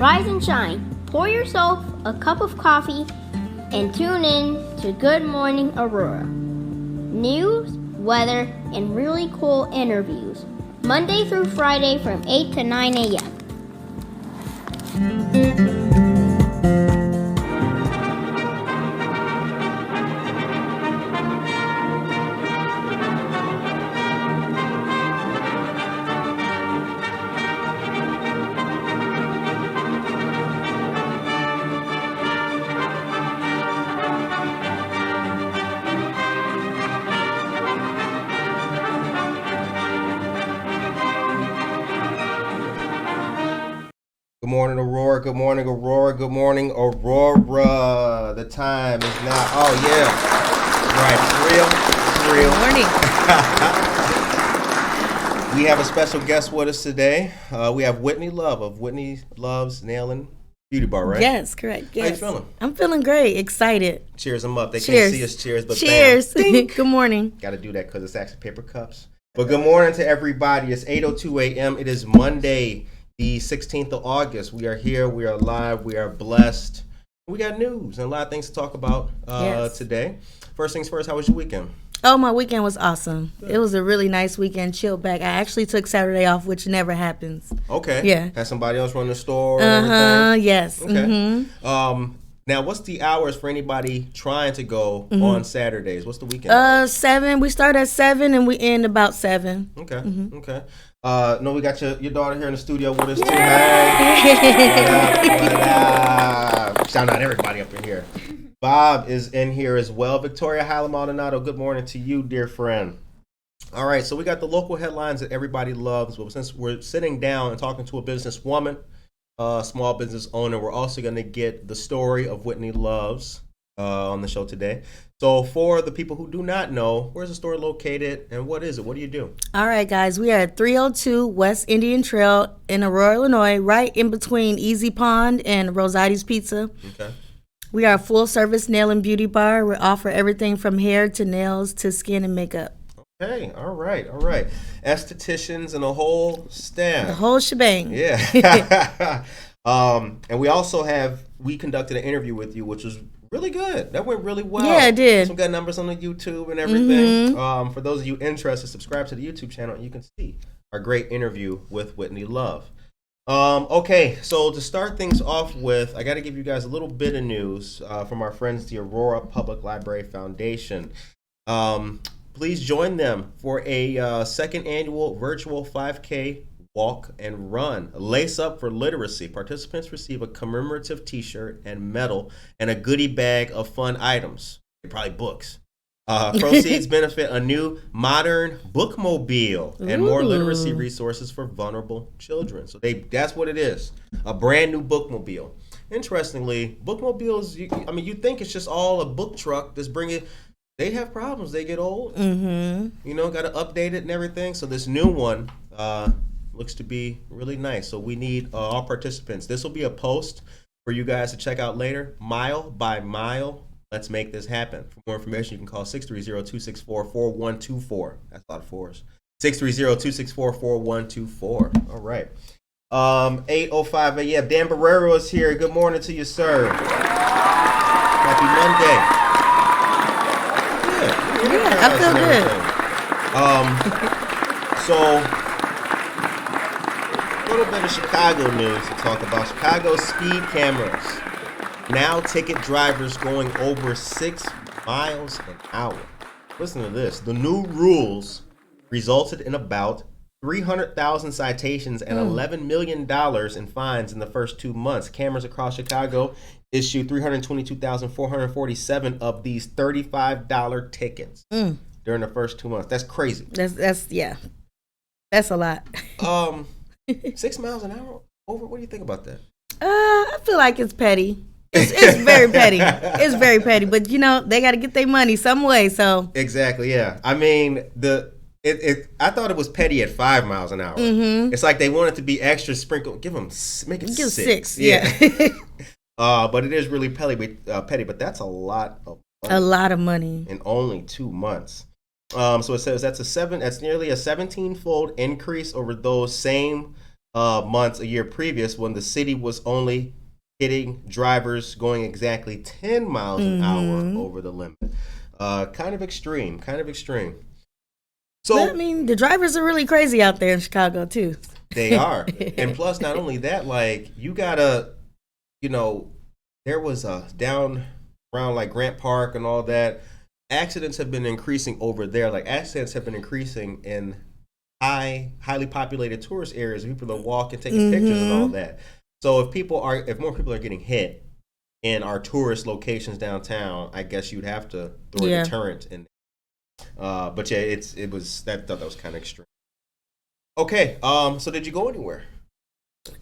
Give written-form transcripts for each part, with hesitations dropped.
Rise and shine. Pour yourself a cup of coffee and tune in to Good Morning Aurora. News, weather, and really cool interviews. Monday through Friday from 8 to 9 a.m. Good morning, Aurora. Good morning, Aurora. Good morning, Aurora. The time is now. Oh, yeah. Right. It's real. Good morning. We have a special guest with us today. We have Whitney Love of Whitney Love's Nail and Beauty Bar, right? Yes, correct. Yes. How you feeling? I'm feeling great. Excited. Cheers them up. They Cheers. can't see us. Cheers, but cheers. Bam. Good morning. Got to do that because it's actually paper cups. But good morning to everybody. It's 8:02 a.m. It is Monday, the 16th of August. We are here. We are live. We are blessed. We got news and a lot of things to talk about today. First things first, how was your weekend? Oh, my weekend was awesome. Good. It was a really nice weekend. Chilled back. I actually took Saturday off, which never happens. Okay. Yeah. Had somebody else run the store and everything? Yes. Okay. Mm-hmm. Now, what's the hours for anybody trying to go on Saturdays? What's the weekend? 7. We start at 7 and we end about 7. Okay. Mm-hmm. Okay. No, we got your daughter here in the studio with us too. Hey. What up? Shout out everybody up in here. Bob is in here as well. Victoria Hyla Maldonado, good morning to you, dear friend. All right, so we got the local headlines that everybody loves. But since we're sitting down and talking to a businesswoman, small business owner, we're also going to get the story of Whitney Love's on the show today. So for the people who do not know, where's the store located and what is it? What do you do? All right, guys. We are at 302 West Indian Trail in Aurora, Illinois, right in between Easy Pond and Rosati's Pizza. Okay. We are a full-service nail and beauty bar. We offer everything from hair to nails to skin and makeup. Okay, all right. Estheticians and a whole staff. The whole shebang. Yeah. And we conducted an interview with you, which was really good. That went really well. Yeah, it did. Some good numbers on the YouTube and everything. For those of you interested, subscribe to the YouTube channel and you can see our great interview with Whitney Love. Okay, so to start things off with, I got to give you guys a little bit of news from our friends, the Aurora Public Library Foundation. Please join them for a second annual virtual 5K walk and run. Lace up for literacy. Participants receive a commemorative t-shirt and medal and a goodie bag of fun items. Probably books. Proceeds benefit a new modern bookmobile and more literacy resources for vulnerable children. So that's what it is. A brand new bookmobile. Interestingly, bookmobiles, you think it's just all a book truck that's bringing. They have problems. They get old. Mm-hmm. Got to update it and everything. So this new one looks to be really nice. So we need all participants. This will be a post for you guys to check out later. Mile by mile. Let's make this happen. For more information, you can call 630-264-4124. That's a lot of fours. 630-264-4124. All right. 8:05 a.m. Dan Barrero is here. Good morning to you, sir. Happy Monday. Yeah, I feel good. So, a little bit of Chicago news to talk about. Chicago speed cameras. Now ticket drivers going over 6 miles an hour. Listen to this. The new rules resulted in about 300,000 citations and $11 million in fines in the first 2 months. Cameras across Chicago issued 322,447 of these $35 tickets during the first 2 months. That's crazy. That's a lot. 6 miles an hour over? What do you think about that? I feel like it's petty. It's very petty. It's very petty. But they got to get their money some way. So exactly, yeah. I mean, I thought it was petty at 5 miles an hour. Mm-hmm. It's like they wanted to be extra sprinkled. Make it 6. Yeah. But it is really petty. But that's a lot of money. A lot of money in only 2 months. So it says that's nearly a 17-fold increase over those same months a year previous when the city was only hitting drivers going exactly 10 miles an hour over the limit. Kind of extreme. So But, I mean, the drivers are really crazy out there in Chicago, too. They are. And plus, not only that, like, you gotta, there was down around like Grant Park and all that, accidents have been increasing over there. Like, accidents have been increasing in highly populated tourist areas. People are walking, taking pictures and all that. So if more people are getting hit in our tourist locations downtown, I guess you'd have to throw a deterrent in. But yeah, I thought that was kind of extreme. Okay, so did you go anywhere?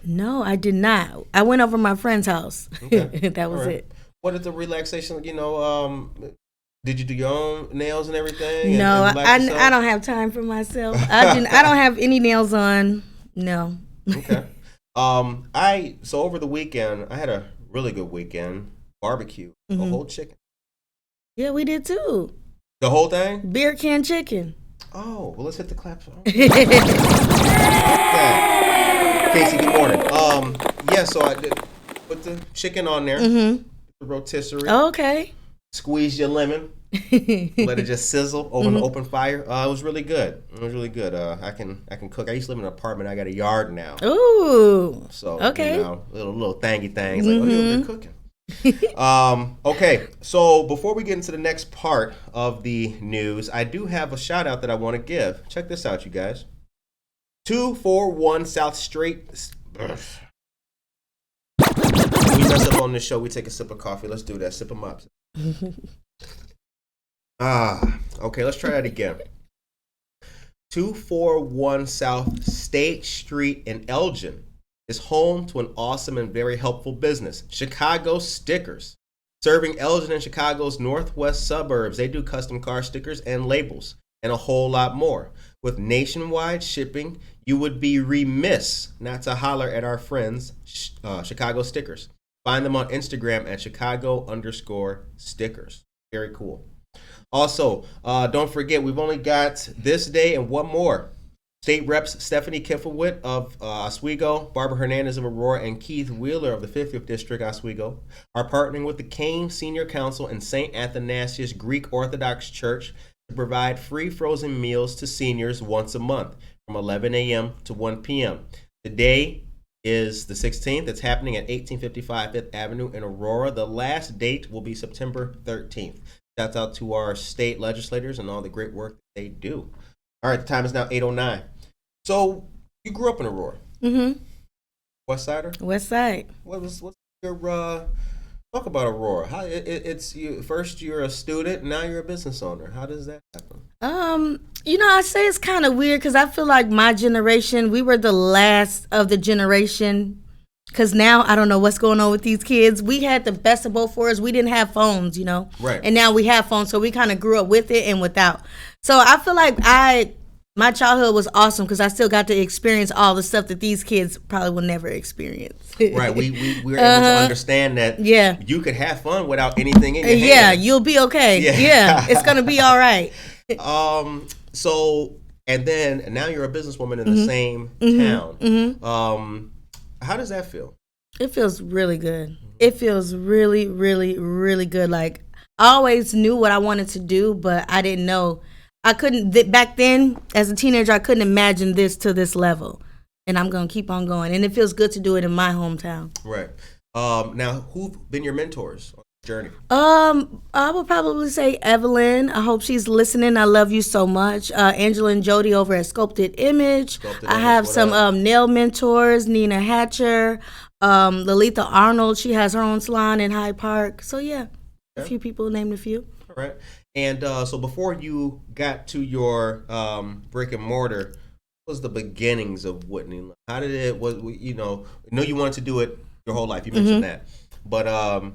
No, I did not. I went over my friend's house. Okay. That was it. What is the relaxation? Did you do your own nails and everything? No, I don't have time for myself. I don't have any nails on. No. Okay. So over the weekend, I had a really good weekend. Barbecue, a whole chicken. Yeah, we did too. The whole thing? Beer can chicken. Oh, well, let's hit the clap song. Okay. Casey, good morning. So I did put the chicken on there, the rotisserie. Okay. Squeeze your lemon. Let it just sizzle over the open fire. It was really good. I can cook. I used to live in an apartment. I got a yard now. Ooh. So okay. Little thangy things. Like, you're cooking. Okay, so before we get into the next part of the news, I do have a shout out that I want to give. Check this out, you guys. 241 South Street. We mess up on this show. We take a sip of coffee. Let's do that. Sip them up. Okay, let's try that again. 241 South State Street in Elgin is home to an awesome and very helpful business, Chicago Stickers. Serving Elgin and Chicago's northwest suburbs, they do custom car stickers and labels and a whole lot more. With nationwide shipping, you would be remiss not to holler at our friends, Chicago Stickers. Find them on Instagram at Chicago_stickers. Very cool. Also, don't forget, we've only got this day and one more. State Reps Stephanie Kiffelwit of Oswego, Barbara Hernandez of Aurora, and Keith Wheeler of the 50th District, Oswego, are partnering with the Kane Senior Council and St. Athanasius Greek Orthodox Church to provide free frozen meals to seniors once a month from 11 a.m. to 1 p.m. The day is the 16th. It's happening at 1855 Fifth Avenue in Aurora. The last date will be September 13th. Shouts out to our state legislators and all the great work that they do. All right, the time is now 8:09. So you grew up in Aurora. West Sider? West Side. What's your talk about Aurora? How it's you first you're a student, now you're a business owner. How does that happen? I say it's kind of weird because I feel like my generation, we were the last of the generation. Because now I don't know what's going on with these kids. We had the best of both worlds. We didn't have phones, Right. And now we have phones, so we kind of grew up with it and without. So I feel like my childhood was awesome because I still got to experience all the stuff that these kids probably will never experience. Right. We were able to understand that you could have fun without anything in your hand. Yeah, you'll be okay. Yeah, it's going to be all right. So, and then now you're a businesswoman in the same town. How does that feel? It feels really good. It feels really, really, really good. Like, I always knew what I wanted to do, but I didn't know. I couldn't, back then, as a teenager, I couldn't imagine this to this level. And I'm going to keep on going. And it feels good to do it in my hometown. Right. Now, who've been your mentors on the journey? I would probably say Evelyn. I hope she's listening. I love you so much. Angela and Jody over at Sculpted Image. I have some nail mentors, Nina Hatcher, Lalitha Arnold. She has her own salon in Hyde Park. So, yeah, a few people, named a few. All right. And so before you got to your brick and mortar, what was the beginnings of Whitney Love? How did it, I know you wanted to do it your whole life. You mentioned that. But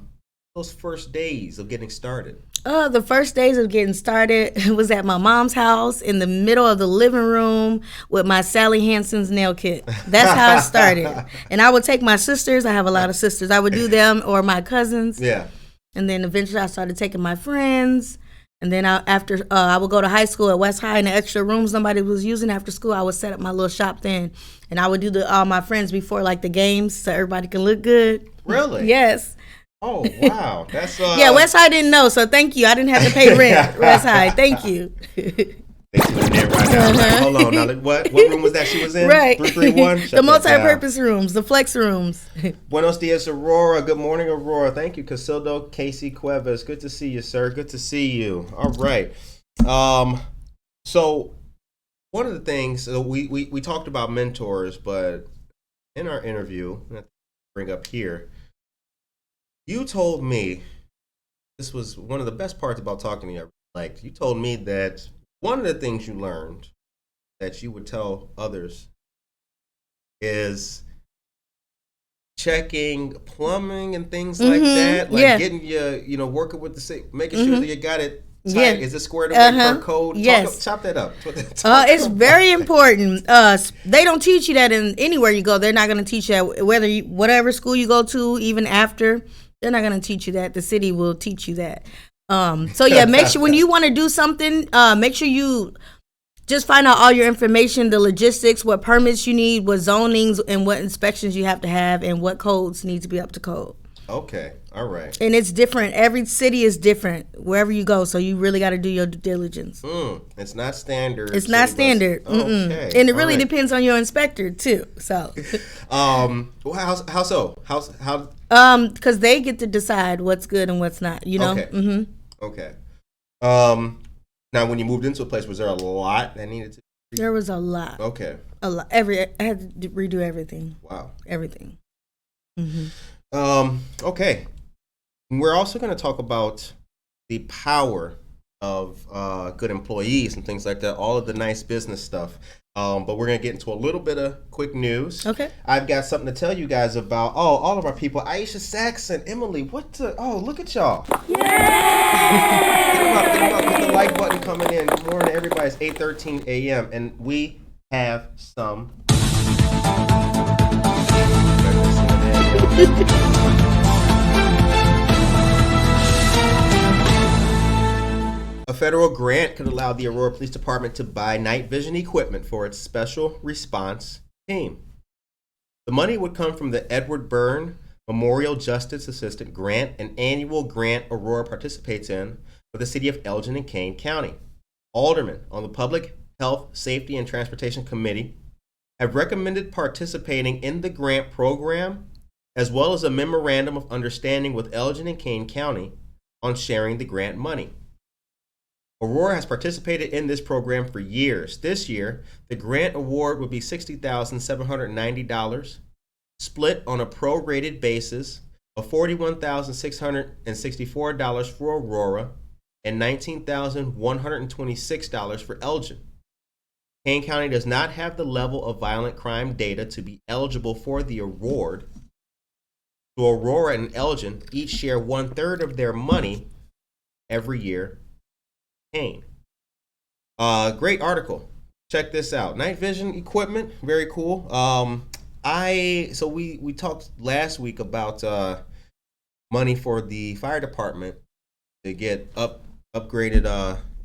those first days of getting started. The first days of getting started was at my mom's house in the middle of the living room with my Sally Hansen's nail kit. That's how it started. And I would take my sisters. I have a lot of sisters. I would do them or my cousins. Yeah. And then eventually I started taking my friends. And then after I would go to high school at West High, and the extra rooms nobody was using after school, I would set up my little shop then. And I would do all my friends before like the games so everybody can look good. Really? Yes. Oh, wow. That's yeah, West High didn't know, so thank you. I didn't have to pay rent. West High, thank you. They sitting there right now. Like, hold on. Now, what room was that she was in? Right. 331? The multi-purpose rooms, the flex rooms. Buenos dias, Aurora. Good morning, Aurora. Thank you, Casildo Casey Cuevas. Good to see you, sir. Good to see you. All right. So one of the things, we talked about mentors, but in our interview, I'm going to bring up here, you told me, this was one of the best parts about talking to you. Like, you told me that one of the things you learned that you would tell others is checking plumbing and things like that. Like getting you, working with the making sure that you got it tight. Yeah. Is it squared away per code? Yes. Chop that up. It's very important. They don't teach you that in anywhere you go. They're not going to teach you that whatever school you go to, even after. They're not going to teach you that. The city will teach you that. So yeah, make sure when you want to do something, make sure you just find out all your information, the logistics, what permits you need, what zonings and what inspections you have to have, and what codes need to be up to code. Okay, all right. And it's different. Every city is different wherever you go, so you really got to do your due diligence. It's not standard. It's not standard. Okay. And it really depends on your inspector too. So. How so? How? Because they get to decide what's good and what's not. You know. Okay. Okay. Now, when you moved into a place, was there a lot that needed to? There was a lot. Okay. A lot. I had to redo everything. Wow. Everything. Okay. We're also going to talk about the power of good employees and things like that. All of the nice business stuff. But we're going to get into a little bit of quick news. Okay. I've got something to tell you guys about. Oh, all of our people. Aisha Saxon, Emily. Look at y'all. Yay! Get them up. Get the like button coming in. Good morning, everybody. It's 8:13 a.m. And we have some. A federal grant could allow the Aurora Police Department to buy night vision equipment for its special response team. The money would come from the Edward Byrne Memorial Justice Assistant Grant, an annual grant Aurora participates in with the city of Elgin and Kane County. Aldermen on the Public Health, Safety, and Transportation Committee have recommended participating in the grant program, as well as a memorandum of understanding with Elgin and Kane County on sharing the grant money. Aurora has participated in this program for years. This year, the grant award would be $60,790, split on a prorated basis of $41,664 for Aurora and $19,126 for Elgin. Kane County does not have the level of violent crime data to be eligible for the award. So Aurora and Elgin each share 1/3 of their money every year. Kane. Great article. Check this out. Night vision equipment, very cool. We talked last week about money for the fire department to get upgraded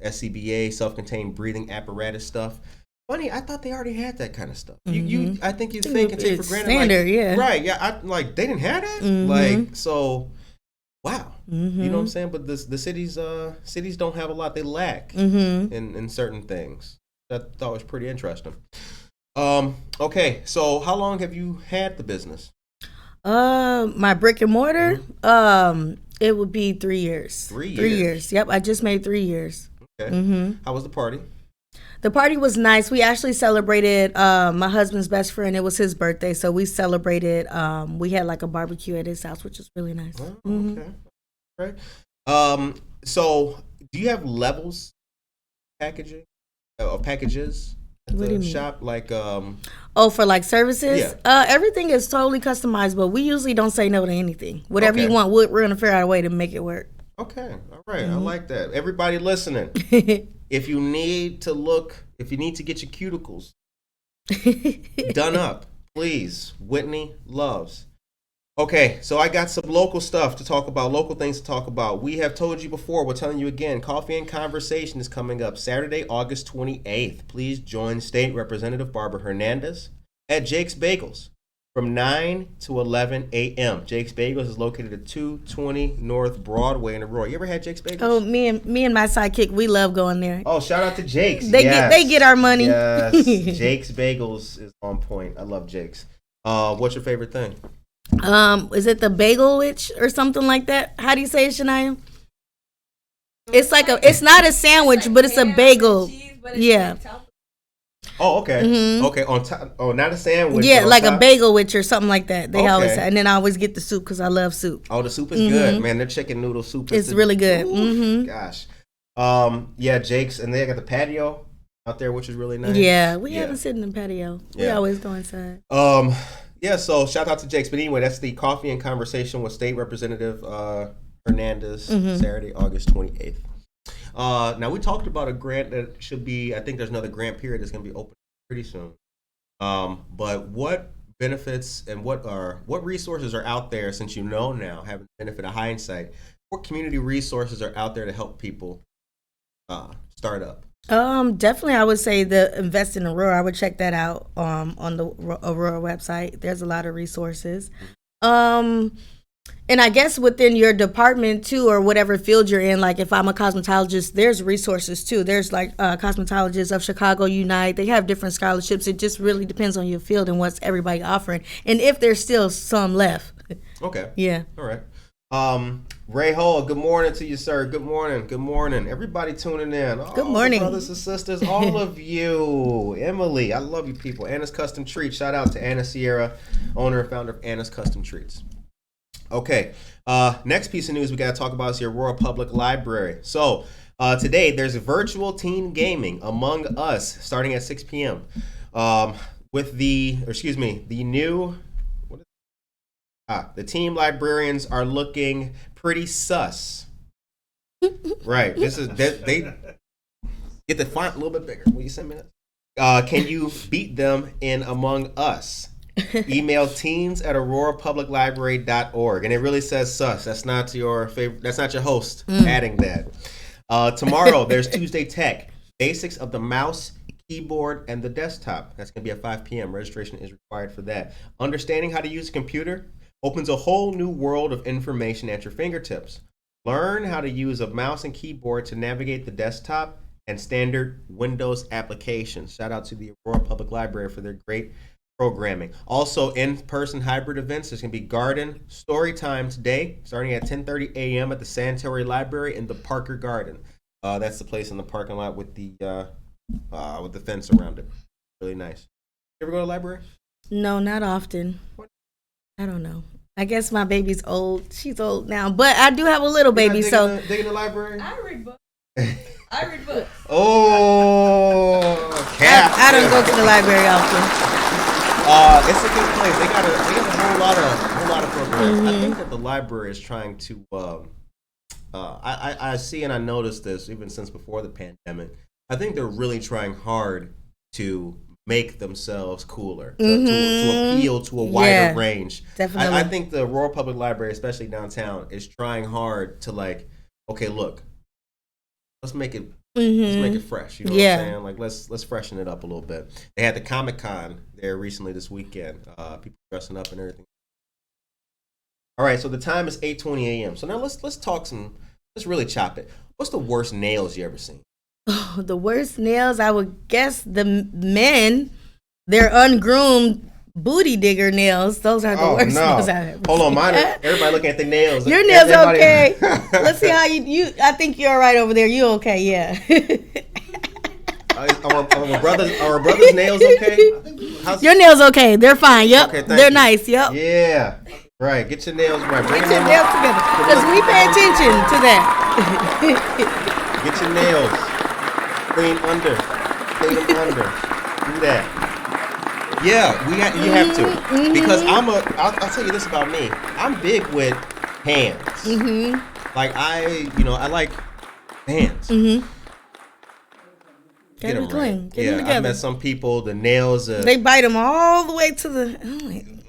SCBA, self-contained breathing apparatus stuff. Funny, I thought they already had that kind of stuff. I think you think and take for granted. Standard, yeah. Right, yeah. They didn't have that. Wow. You know what I'm saying? But the cities don't have a lot. They lack in certain things. That thought was pretty interesting. Okay, so how long have you had the business? My brick and mortar, it would be 3 years. 3 years? 3 years. Yep, I just made 3 years. Okay. How was the party? The party was nice. We actually celebrated my husband's best friend. It was his birthday, so we celebrated. We had like a barbecue at his house, which was really nice. Oh, okay. Right. So do you have levels packaging or packages at the shop? Like for like services? Yeah. Everything is totally customizable. We usually don't say no to anything. Whatever you want, we're gonna figure out a way to make it work. Okay. All right. I like that. Everybody listening. If you need to get your cuticles done up, please, Whitney Loves. Okay, so I got some local stuff to talk about, local things to talk about. We have told you before, we're telling you again, Coffee and Conversation is coming up Saturday, August 28th. Please join State Representative Barbara Hernandez at Jake's Bagels from 9 to 11 a.m. Jake's Bagels is located at 220 North Broadway in Aurora. You ever had Jake's Bagels? Oh, me and my sidekick, we love going there. Oh, shout out to Jake's. They get our money. Yes, Jake's Bagels is on point. I love Jake's. What's your favorite thing? Is it the Bagel Witch or something like that? How do you say it, Shania? It's like it's not a sandwich, but it's a bagel. Yeah. Oh, okay. Mm-hmm. Okay, on top. Oh, not a sandwich. Yeah, like top? a Bagel Witch or something like that. They always say, and then I always get the soup because I love soup. Oh, the soup is good, man. Their chicken noodle soup is really good. Mm-hmm. Gosh. Yeah, Jake's, and they got the patio out there, which is really nice. Yeah, we haven't sit in the patio. We always go inside. Yeah, so shout out to Jake's. But anyway, that's the Coffee and Conversation with State Representative Hernandez, Saturday, August 28th. Now, we talked about a grant that should be, I think there's another grant period that's going to be open pretty soon. But what benefits and what resources are out there, since you know now, having the benefit of hindsight, what community resources are out there to help people start up? Definitely, I would say the Invest in Aurora. I would check that out on the Aurora website. There's a lot of resources. And I guess within your department too, or whatever field you're in, like if I'm a cosmetologist, there's resources too. There's like Cosmetologists of Chicago Unite. They have different scholarships. It just really depends on your field and what's everybody offering, and if there's still some left. Okay. Yeah. All right. Ray Hall, good morning to you, sir. Good morning. Good morning. Everybody tuning in. Good morning. Brothers and sisters, all of you. Emily, I love you people. Anna's Custom Treats. Shout out to Anna Sierra, owner and founder of Anna's Custom Treats. Okay. Next piece of news we got to talk about is the Aurora Public Library. So, today there's a virtual teen gaming Among Us starting at 6 p.m. With the new... the team librarians are looking pretty sus. Right. This is they get the font a little bit bigger. Will you send me that? Can you beat them in Among Us? Email teens@aurorapubliclibrary.org. And it really says sus. That's not your favorite. That's not your host adding that. Tomorrow there's Tuesday Tech. Basics of the mouse, keyboard, and the desktop. That's going to be at 5 p.m. Registration is required for that. Understanding how to use a computer opens a whole new world of information at your fingertips. Learn how to use a mouse and keyboard to navigate the desktop and standard Windows applications. Shout out to the Aurora Public Library for their great programming. Also, in-person hybrid events. There's going to be garden story time today, starting at 10:30 a.m. at the Sanitary Library in the Parker Garden. That's the place in the parking lot with the fence around it. Really nice. You ever go to the library? No, not often. I don't know. I guess my baby's old. She's old now, but I do have a little baby. So digging the library. I read books. Oh, cat. I don't go to the library often. It's a good place. They got a whole lot of programs. I think that the library is trying to. I see and I noticed this even since before the pandemic. I think they're really trying hard to make themselves cooler, to appeal to a wider range. Definitely. I think the Aurora Public Library, especially downtown, is trying hard to okay, look, let's make it fresh. You know what I'm saying? Like let's freshen it up a little bit. They had the Comic-Con there recently this weekend. People dressing up and everything. All right, so the time is 8:20 a.m. So now let's talk let's really chop it. What's the worst nails you ever seen? Oh, the worst nails, I would guess the men, their ungroomed booty digger nails. Those are the worst nails I've ever Hold on, mine. Everybody looking at the nails. Your nails okay? Let's see how you. I think you're all right over there. You okay? Yeah. Our brother's nails okay? Your nails okay? They're fine. Yep. Okay, they're nice. Yep. Yeah. Right. Get your nails right. Get your nails together. Because we pay attention to that. Get your nails. Clean them under. Do that. Yeah, you have to. Because I'll tell you this about me. I'm big with hands. Like I like hands. Get them clean. Right. Get them together. I met some people, the nails. They bite them all the way to the.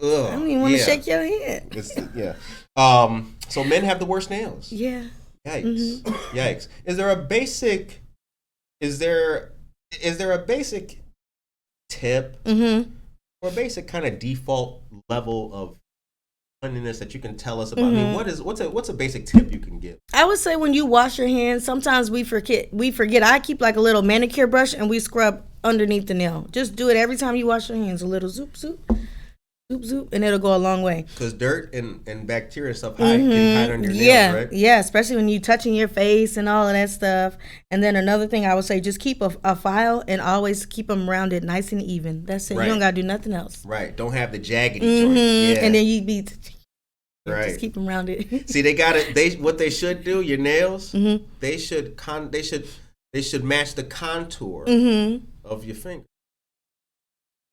I don't even want to shake your hand. Yeah. So men have the worst nails. Yeah. Yikes. Yikes. Is there a basic tip or a basic kind of default level of cleanliness that you can tell us about? I mean, what's a basic tip you can give? I would say when you wash your hands, sometimes we forget. I keep like a little manicure brush and we scrub underneath the nail. Just do it every time you wash your hands. A little zoop, zoop, zoop, zoop, and it'll go a long way. Because dirt and bacteria and stuff can hide under your nails, right? Yeah, especially when you're touching your face and all of that stuff. And then another thing I would say, just keep a file and always keep them rounded nice and even. That's it. Right. You don't got to do nothing else. Right. Don't have the jaggedy joints. Yeah. And then you'd be... Right. Just keep them rounded. See, they got it. What they should do, your nails, they should match the contour of your finger.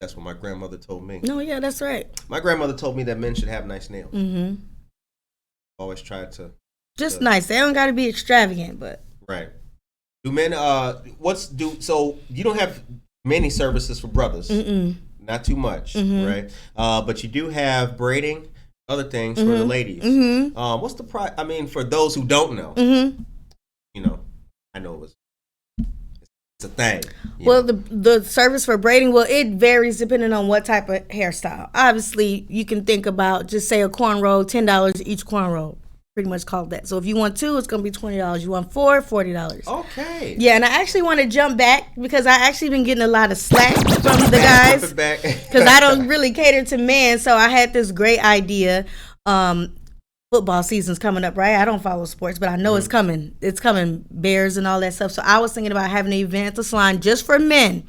That's what my grandmother told me. No, yeah, that's right. My grandmother told me that men should have nice nails. Always tried to just nice. They don't got to be extravagant, but right. Do men? So you don't have many services for brothers. Not too much, right? But you do have braiding. Other things for the ladies. What's the price? I mean, for those who don't know, you know, I know it's a thing. Well, the service for braiding, it varies depending on what type of hairstyle. Obviously, you can think about just say a cornrow, $10 each cornrow. Pretty much called that. So if you want 2, it's gonna be $20. You want 4, $40. Okay. Yeah, and I actually want to jump back because I actually been getting a lot of slack from the guys because I don't really cater to men. So I had this great idea. Football season's coming up, right? I don't follow sports, but I know it's coming. It's coming, Bears and all that stuff. So I was thinking about having an event at the salon just for men.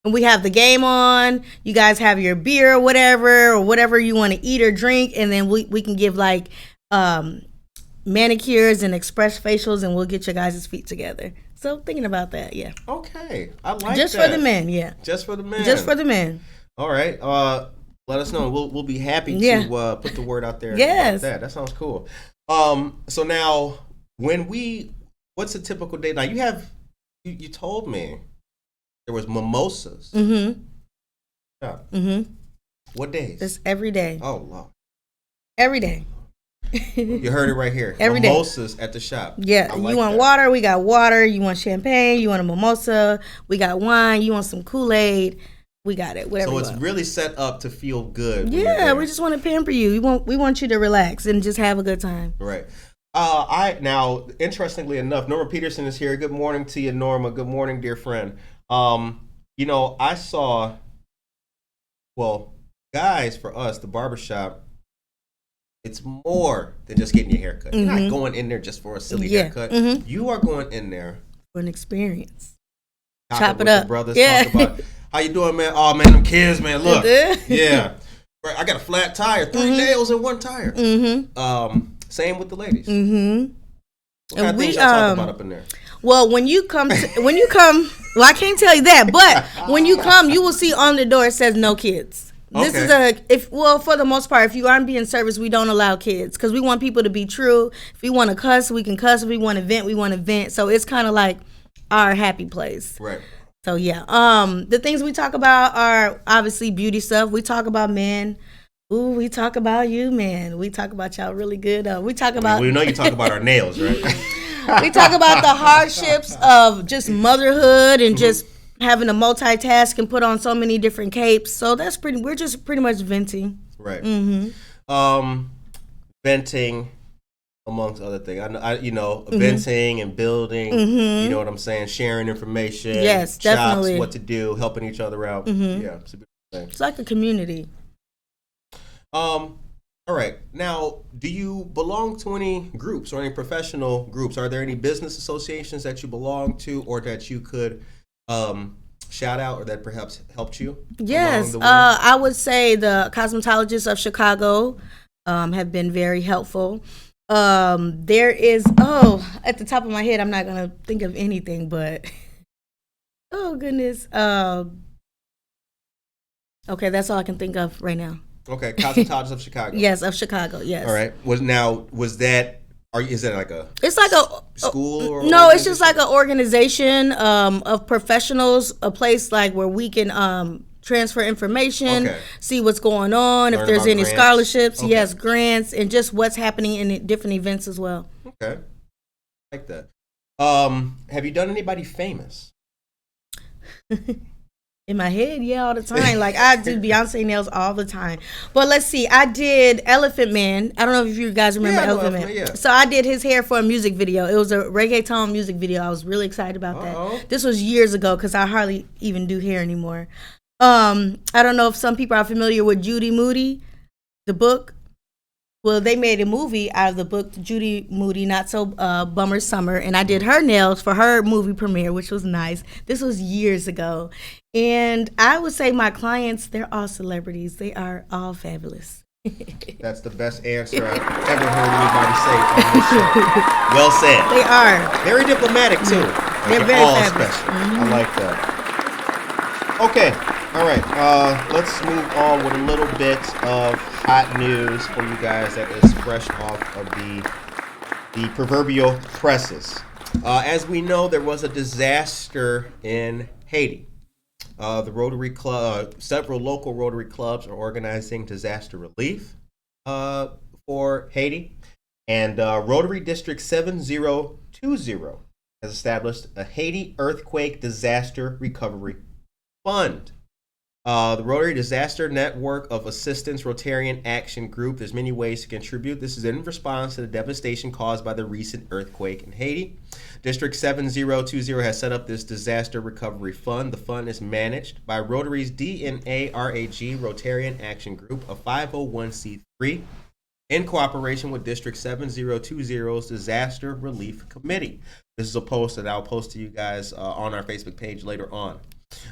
And we have the game on. You guys have your beer or whatever you want to eat or drink, and then we can give like manicures and express facials, and we'll get your guys' feet together. So thinking about that, yeah. Okay, I like just that. For the men, yeah. Just for the men. Just for the men. All right. Let us know. We'll be happy to put the word out there. Yes. About that sounds cool. So now what's a typical day? Now you told me there was mimosas. Yeah. What days? It's every day. Oh, Lord. Every day. You heard it right here. Every mimosas at the shop. Yeah. You want water? We got water. You want champagne? You want a mimosa? We got wine. You want some Kool-Aid? We got it. Whatever. So it's really set up to feel good. Yeah, we just want to pamper you. We want you to relax and just have a good time. Right. Interestingly enough, Norma Peterson is here. Good morning to you, Norma. Good morning, dear friend. I saw, guys, for us, the barbershop, it's more than just getting your haircut. You're not going in there just for a silly haircut. You are going in there for an experience. Chop it up. Brothers, talk about how you doing, man? Oh, man, them kids, man, look. Yeah. Right, I got a flat tire, 3 nails in 1 tire. Same with the ladies. What kind of things y'all talk about up in there? Well, when you come, well, I can't tell you that, but when you come, you will see on the door it says no kids. This is for the most part, if you aren't being serviced, we don't allow kids because we want people to be true. If we want to cuss, we can cuss. If we want to vent, we want to vent. So it's kind of like our happy place. Right. So yeah, the things we talk about are obviously beauty stuff. We talk about men. Ooh, we talk about you, man. We talk about y'all really good. We talk about. We know you talk about our nails, right? We talk about the hardships of just motherhood and just having to multitask and put on so many different capes. So we're just pretty much venting. Right. Venting, amongst other things. Venting and building, you know what I'm saying? Sharing information. Yes, definitely. What to do, helping each other out. Yeah, it's a good thing. It's like a community. All right. Now, do you belong to any groups or any professional groups? Are there any business associations that you belong to or that you could shout out or that perhaps helped you? Yes. I would say the cosmetologists of Chicago have been very helpful. There is, at the top of my head, I'm not going to think of anything, but, oh, goodness. Okay, that's all I can think of right now. Okay, cosmetologists of Chicago. Yes, of Chicago, yes. All right. Is that like a... It's like a... school or... No, it's just like an organization of professionals, a place like where we can transfer information, see what's going on, if there's any scholarships, yes, grants, and just what's happening in different events as well. Okay. I like that. Have you done anybody famous? In my head, yeah, all the time. Like, I do Beyonce nails all the time. But let's see, I did Elephant Man. I don't know if you guys remember Elephant Man. Yeah. So I did his hair for a music video. It was a reggaeton music video. I was really excited about that. This was years ago because I hardly even do hair anymore. I don't know if some people are familiar with Judy Moody, the book. Well, they made a movie out of the book, Judy Moody, Not So Bummer Summer, and I did her nails for her movie premiere, which was nice. This was years ago. And I would say my clients, they're all celebrities. They are all fabulous. That's the best answer I've ever heard anybody say on this show. Well said. They are. Very diplomatic, too. They're very all fabulous. Special. I like that. Okay. All right, let's move on with a little bit of hot news for you guys that is fresh off of the proverbial presses. As we know, there was a disaster in Haiti. The Rotary Club, several local Rotary clubs are organizing disaster relief for Haiti. And Rotary District 7020 has established a Haiti Earthquake Disaster Recovery Fund. The Rotary Disaster Network of Assistance Rotarian Action Group. There's many ways to contribute. This is in response to the devastation caused by the recent earthquake in Haiti. District 7020 has set up this disaster recovery fund. The fund is managed by Rotary's DNARAG Rotarian Action Group, a 501c3, in cooperation with District 7020's Disaster Relief Committee. This is a post that I'll post to you guys on our Facebook page later on.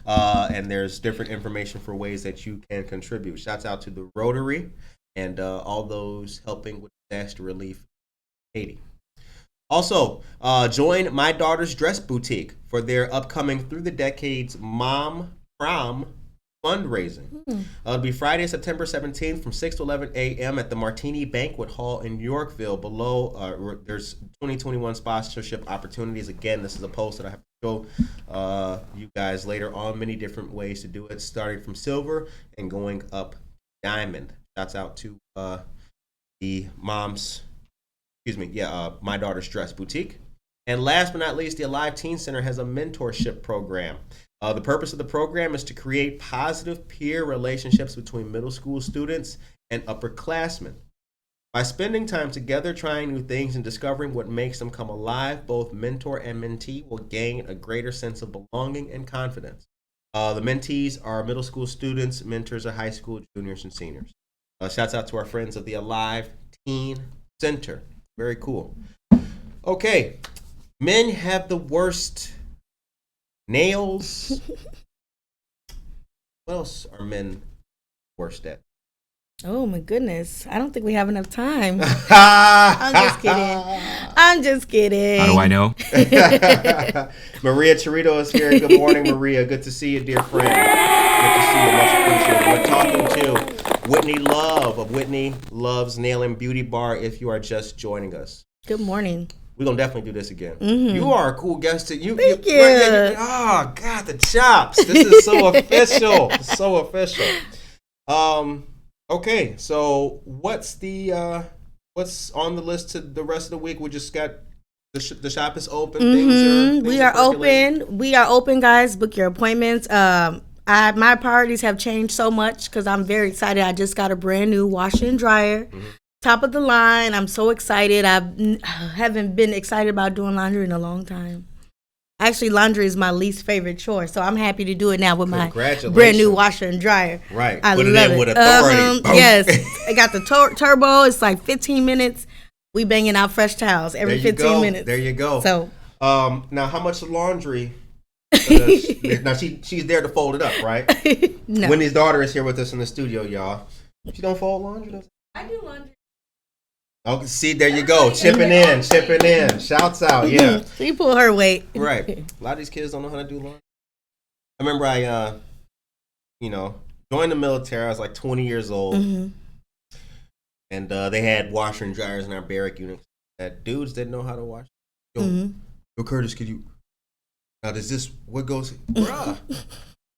And there's different information for ways that you can contribute. Shouts out to the Rotary and all those helping with disaster relief in Haiti. Also, join My Daughter's Dress Boutique for their upcoming Through the Decades Mom Prom fundraising. It'll be Friday, September 17th from 6 to 11 a.m. at the Martini Banquet Hall in Yorkville. Below, there's 2021 sponsorship opportunities. Again, this is a post that I have to show you guys later on. Many different ways to do it, starting from silver and going up diamond. Shouts out to the My Daughter's Dress Boutique. And last but not least, the Alive Teen Center has a mentorship program. The purpose of the program is to create positive peer relationships between middle school students and upperclassmen. By spending time together, trying new things, and discovering what makes them come alive, both mentor and mentee will gain a greater sense of belonging and confidence. The mentees are middle school students, mentors are high school juniors and seniors. Shouts out to our friends of the Alive Teen Center. Very cool. Okay, men have the worst nails. What else are men worst at? Oh my goodness. I don't think we have enough time. I'm just kidding. How do I know? Maria Torito is here. Good morning, Maria. Good to see you, dear friend. Good to see you. Much appreciated. We're talking to Whitney Love of Whitney Love's Nail and Beauty Bar if you are just joining us. Good morning. We're going to definitely do this again. Mm-hmm. You are a cool guest. Thank you. Oh, God, the chops. This is so official. So official. Okay, so what's on the list to the rest of the week? We just got the shop is open. Mm-hmm. We are open. We are open, guys. Book your appointments. My priorities have changed so much because I'm very excited. I just got a brand new washer and dryer. Mm-hmm. Top of the line. I'm so excited. I haven't been excited about doing laundry in a long time. Actually, laundry is my least favorite chore, so I'm happy to do it now with my brand new washer and dryer. Right. I Put love it in with authority. Yes. I got the turbo. It's like 15 minutes. We banging out fresh towels every 15 minutes. There you go. So, now how much laundry? Now she's there to fold it up, right? No. Whitney's daughter is here with us in the studio, y'all. She don't fold laundry? I do laundry. Oh, see, there you go. Chipping in. Shouts out, yeah. She pull her weight. Right. A lot of these kids don't know how to do laundry. I remember I joined the military. I was like 20 years old. Mm-hmm. And they had washer and dryers in our barrack unit. That dudes didn't know how to wash. Yo, Curtis, could you... Now, what goes... Bruh.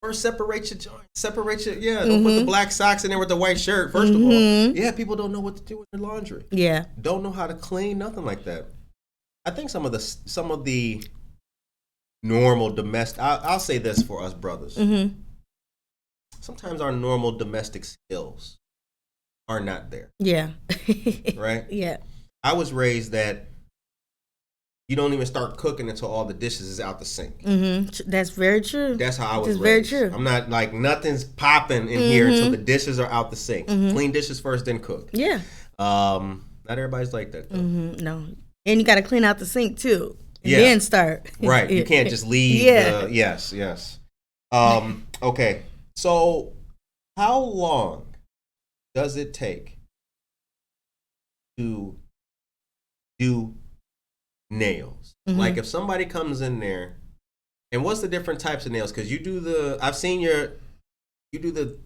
Or separate your joint. Separate your, don't put the black socks in there with the white shirt. First of all, people don't know what to do with their laundry. Yeah. Don't know how to clean, nothing like that. I think some of the normal domestic, I'll say this for us brothers. Sometimes our normal domestic skills are not there. Yeah. Right? Yeah. I was raised that you don't even start cooking until all the dishes is out the sink. That's very true. That's how I was raised. Very true. I'm not like nothing's popping in here until the dishes are out the sink. Clean dishes first, then cook. Yeah. Not everybody's like that though. No. And you got to clean out the sink too. And Yeah. then start. Right. You can't just leave. Yeah. Yes. Okay. So how long does it take to do nails? Like if somebody comes in there, and what's the different types of nails? Because you do the, I've seen you do the,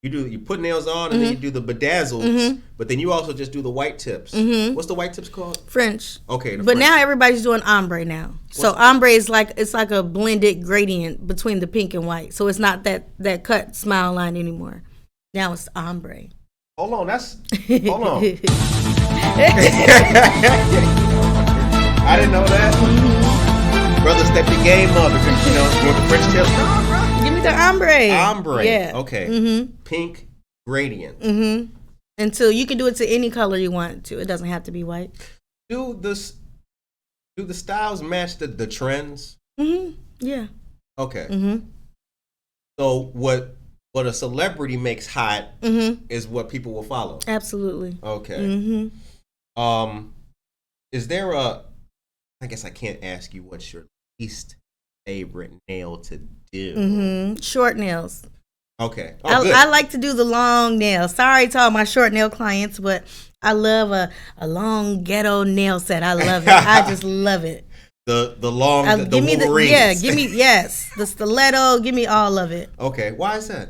you put nails on and then you do the bedazzles, but then you also just do the white tips. What's the white tips called? French. Okay. But now everybody's doing ombre now. So ombre is like a blended gradient between the pink and white. So it's not that cut smile line anymore. Now it's ombre. Hold on. Hold on. I didn't know that. Brother, step your game up. With the French tips. Give me the ombre. Ombre. Yeah. Okay. Pink gradient. Until you can do it to any color you want to. It doesn't have to be white. Do the styles match the trends? Yeah. Okay. So what a celebrity makes hot is what people will follow. Absolutely. Okay. Is there I guess I can't ask you what's your least favorite nail to do. Short nails. Okay. I like to do the long nails. Sorry to all my short nail clients, but I love a long ghetto nail set. I love it. I just love it. The long, the give me Wolverines. give me the stiletto. Give me all of it. Okay. Why is that?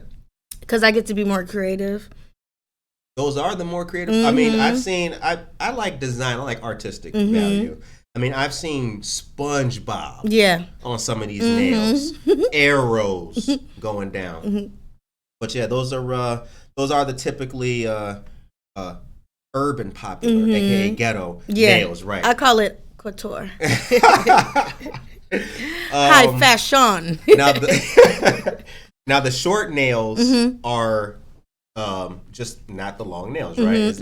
Because I get to be more creative. Those are the more creative. I mean, I like design. I like artistic value. I mean, I've seen SpongeBob on some of these nails, arrows going down. But yeah, those are the typically urban popular, aka ghetto nails, right? I call it couture. High fashion. Now the short nails are just not the long nails, right? Is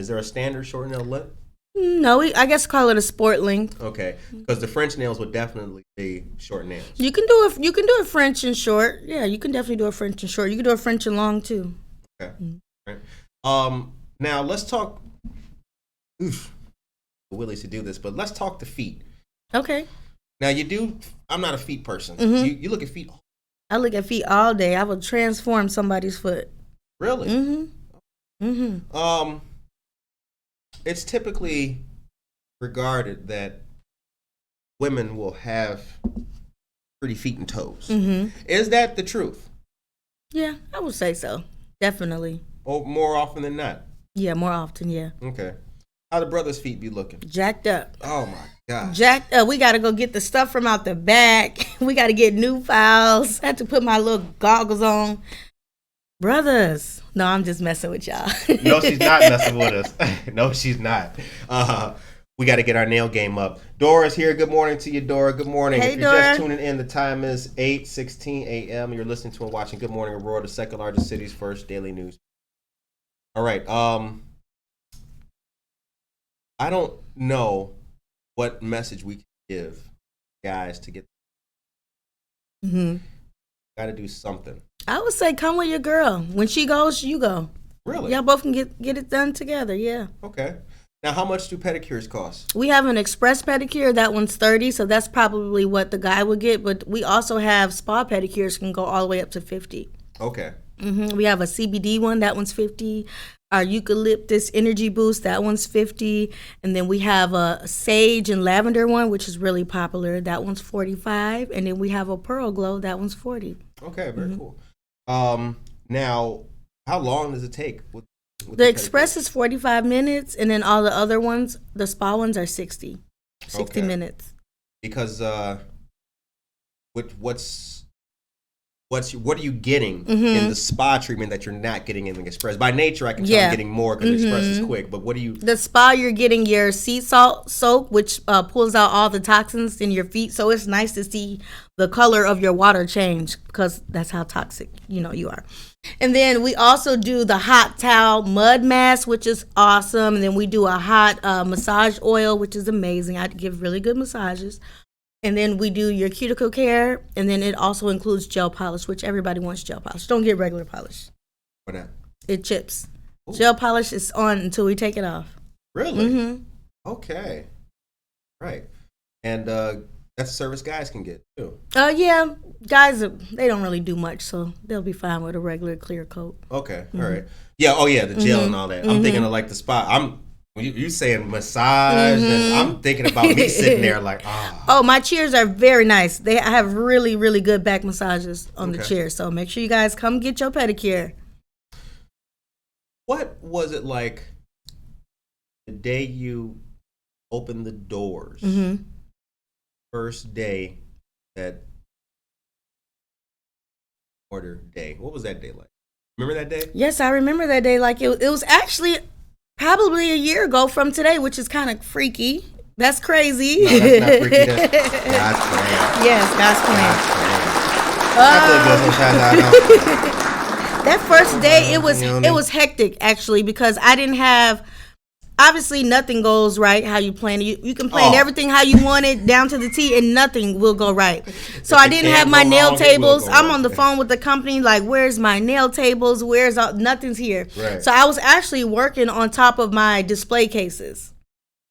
there a standard short nail length? No, I guess call it a sport length. Okay, because the French nails would definitely be short nails. You can do a French and short. Yeah, you can definitely do a French and short. You can do a French and long too. Okay. Right. Now let's talk. Willie to do this, but let's talk the feet. Okay. Now I'm not a feet person. You look at feet. I look at feet all day. I will transform somebody's foot. Really? It's typically regarded that women will have pretty feet and toes. Is that the truth? Yeah, I would say so. Definitely. Or more often than not? Yeah, more often, yeah. Okay. How the brothers' feet be looking? Jacked up. Oh my God. Jacked up. We got to go get the stuff from out the back. We got to get new files. I had to put my little goggles on. Brothers. No, I'm just messing with y'all. No, she's not messing with us. No, she's not. We got to get our nail game up. Dora's here. Good morning to you, Dora. Good morning. Hey, if you're Dora. just tuning in, the time is 8:16 a.m. You're listening to and watching Good Morning Aurora, the second largest city's first daily news. All right. I don't know what message we can give guys to get. Got to do something. I would say come with your girl. When she goes, you go. Really? Y'all both can get it done together, yeah. Okay. Now, how much do pedicures cost? We have an express pedicure. That one's $30, so that's probably what the guy would get. But we also have spa pedicures can go all the way up to $50. Okay. We have a CBD one. That one's $50. Our eucalyptus energy boost. That one's $50. And then we have a sage and lavender one, which is really popular. That one's $45. And then we have a pearl glow. That one's $40. Okay, very cool. Now, how long does it take? With the express is 45 minutes, and then all the other ones, the spa ones, are 60 minutes. Because what's what are you getting in the spa treatment that you're not getting in the express? By nature, I can tell I'm getting more because the express is quick. But what do you? The spa, you're getting your sea salt soak, which pulls out all the toxins in your feet. So it's nice to see the color of your water change because that's how toxic you are. And then we also do the hot towel mud mask, which is awesome. And then we do a hot massage oil, which is amazing. I give really good massages. And then we do your cuticle care, and then it also includes gel polish, which everybody wants gel polish. Don't get regular polish. Why not? It chips. Ooh. Gel polish is on until we take it off. Really? Mm-hmm. Okay. Right. And that's a service guys can get, too. Yeah. Guys, they don't really do much, so they'll be fine with a regular clear coat. Okay. All right. Yeah. Oh, yeah, the gel and all that. I'm thinking of like the spa. You saying massage, and I'm thinking about me sitting there like, Oh, my chairs are very nice. I have really, really good back massages on the chair. So make sure you guys come get your pedicure. What was it like the day you opened the doors? First day that order day. What was that day like? Remember that day? Yes, I remember that day. Like it was actually probably a year ago from today, which is kind of freaky. That's crazy. No, that's not freaky. That's God's plan. Yes, God's plan. That first day, it was hectic actually because I didn't have. Obviously, nothing goes right how you plan it. You can plan everything how you want it down to the T, and nothing will go right. So I didn't have my nail tables. I'm on the phone with the company, like, where's my nail tables? Nothing's here. Right. So I was actually working on top of my display cases.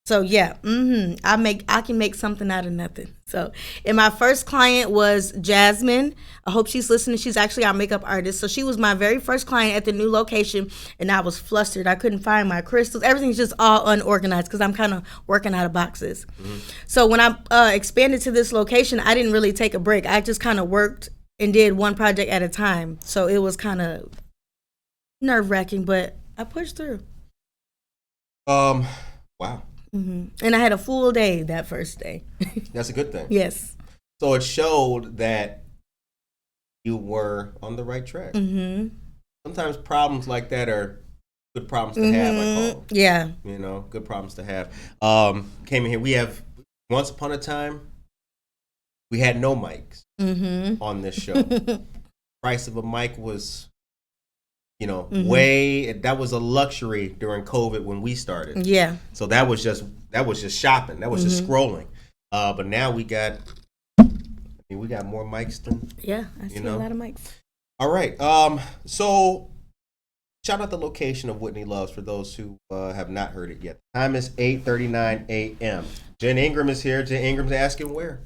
So yeah, I can make something out of nothing. So, and my first client was Jasmine. I hope she's listening. She's actually our makeup artist. So she was my very first client at the new location, and I was flustered. I couldn't find my crystals. Everything's just all unorganized because I'm kind of working out of boxes. So when I expanded to this location, I didn't really take a break. I just kind of worked and did one project at a time. So it was kind of nerve-wracking, but I pushed through. Wow. And I had a full day that first day. That's a good thing. Yes. So it showed that you were on the right track. Sometimes problems like that are good problems to have, I call them. Yeah. Good problems to have. Came in here. We have, once upon a time, we had no mics on this show. Price of a mic was, that was a luxury during COVID when we started. Yeah. So that was just shopping. That was just scrolling. But now we got more mics than I see a lot of mics. All right. So shout out the location of Whitney Love's for those who have not heard it yet. The time is 8:39 a.m. Jen Ingram is here. Jen Ingram's asking where.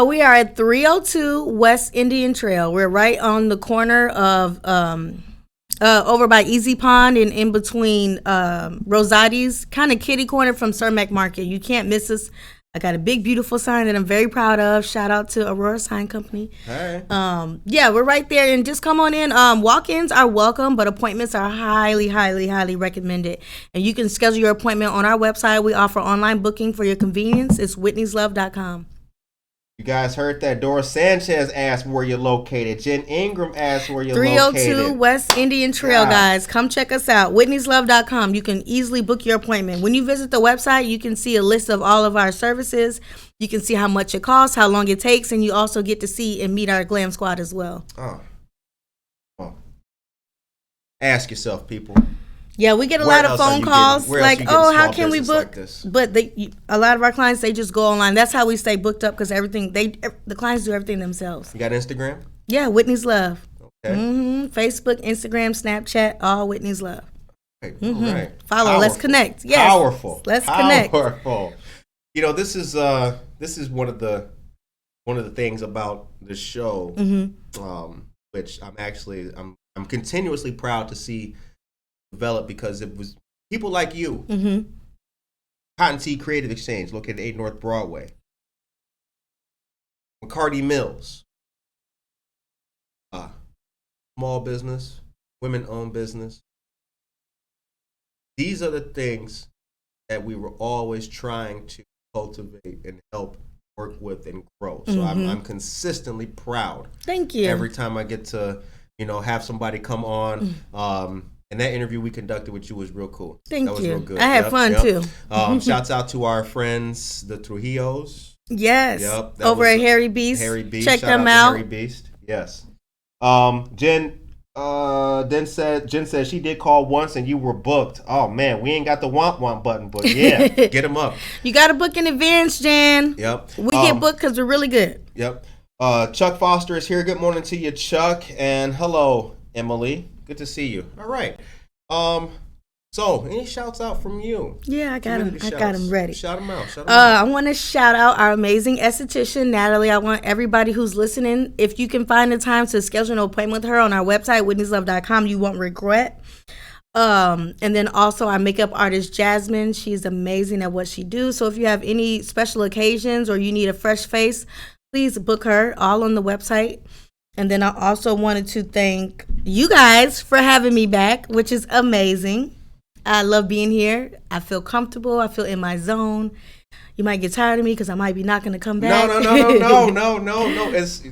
We are at 302 West Indian Trail. We're right on the corner of over by Easy Pond and in between Rosati's, kind of kitty corner from Cermak Market. You can't miss us. I got a big, beautiful sign that I'm very proud of. Shout out to Aurora Sign Company. All right. Yeah, we're right there, and just come on in. Walk-ins are welcome, but appointments are highly, highly, highly recommended. And you can schedule your appointment on our website. We offer online booking for your convenience. It's whitneyslove.com. You guys heard that. Dora Sanchez asked where you're located. Jen Ingram asked where you're 302 located. West Indian Trail, guys. Come check us out. whitneyslove.com. You can easily book your appointment. When you visit the website, you can see a list of all of our services. You can see how much it costs, how long it takes, and you also get to see and meet our glam squad as well. Oh. Ask yourself, people. Yeah, we get a lot of phone calls like, how can we book? But a lot of our clients, they just go online. That's how we stay booked up because the clients do everything themselves. You got Instagram? Yeah, Whitney's Love. Okay. Facebook, Instagram, Snapchat, all Whitney's Love. Okay. All right. Follow. Powerful. Let's connect. Yes. Powerful. Let's connect. Powerful. This is one of the things about the show, which I'm continuously proud to see develop because it was people like you. Cotton Tea Creative Exchange, located at 8 North Broadway. McCarty Mills. Small business, women-owned business. These are the things that we were always trying to cultivate and help work with, and grow. So I'm consistently proud. Thank you. Every time I get to, have somebody come on. And that interview we conducted with you was real cool. Thank that was you. Real good. I had fun too. Shouts out to our friends, the Trujillos. Yes. Yep. Over at Harry Beast. Check them out. Harry Beast. Yes. Jen said she did call once and you were booked. Oh man, we ain't got the want button, but yeah, get them up. You got to book in advance, Jen. Yep. We get booked because we're really good. Yep. Chuck Foster is here. Good morning to you, Chuck, and hello, Emily. Good to see you. All right. So any shouts out from you? Yeah, I got them ready. Shout them out. I want to shout out our amazing esthetician, Natalie. I want everybody who's listening, if you can find the time to schedule an appointment with her on our website, whitneyslove.com, you won't regret. And then also our makeup artist, Jasmine. She's amazing at what she do. So if you have any special occasions or you need a fresh face, please book her, all on the website. And then I also wanted to thank you guys for having me back, which is amazing. I love being here. I feel comfortable. I feel in my zone. You might get tired of me because I might be not going to come back. No.